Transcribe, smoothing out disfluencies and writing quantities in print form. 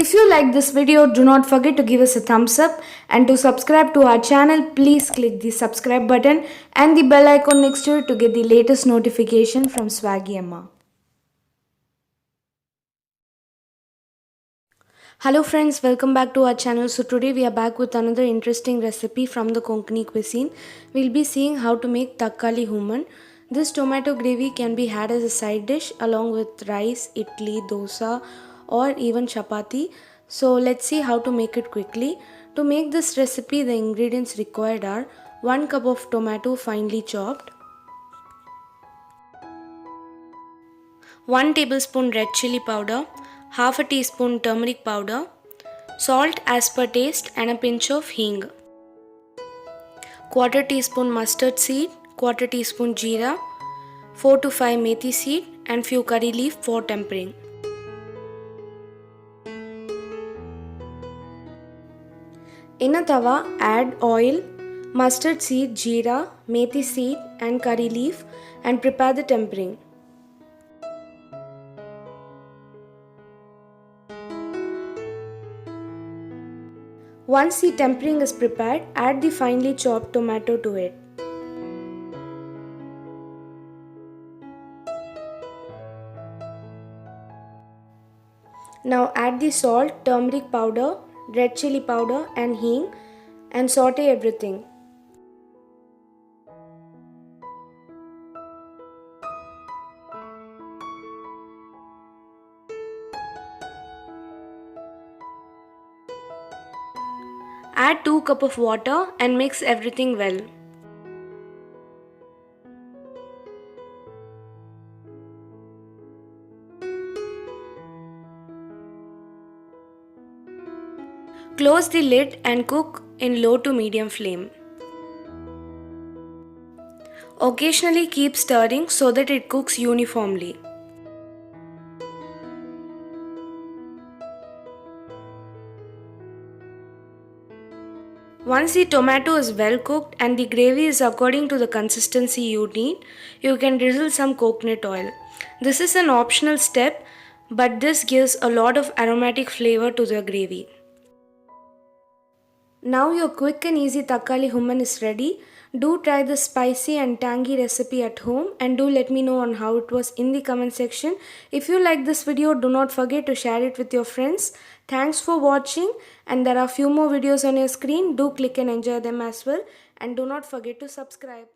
If you like this video, do not forget to give us a thumbs up, and to subscribe to our channel, please click the subscribe button and the bell icon next to it to get the latest notification from Swaggy Amma. Hello friends, welcome back to our channel. So today we are back with another interesting recipe from the Konkani cuisine. We'll be seeing how to make takkali humman. This tomato gravy can be had as a side dish along with rice, idli, dosa or even chapati. So let's see how to make it quickly. To make this recipe, the ingredients required are 1 cup of tomato finely chopped, 1 tablespoon red chili powder, half a teaspoon turmeric powder, salt as per taste and a pinch of hing, quarter teaspoon mustard seed, quarter teaspoon jeera, 4 to 5 methi seed and few curry leaf for tempering. In a tawa, add oil, mustard seed, jeera, methi seed and curry leaf and prepare the tempering. Once the tempering is prepared, add the finely chopped tomato to it. Now add the salt, turmeric powder, red chili powder and hing and saute everything. Add 2 cups of water and mix everything well. Close the lid and cook in low to medium flame. Occasionally keep stirring so that it cooks uniformly. Once the tomato is well cooked and the gravy is according to the consistency you need, you can drizzle some coconut oil. This is an optional step, but this gives a lot of aromatic flavor to the gravy. Now your quick and easy takkali humman is ready. Do try the spicy and tangy recipe at home and do let me know on how it was in the comment section. If you like this video, do not forget to share it with your friends. Thanks for watching, and there are few more videos on your screen. Do click and enjoy them as well, and do not forget to subscribe.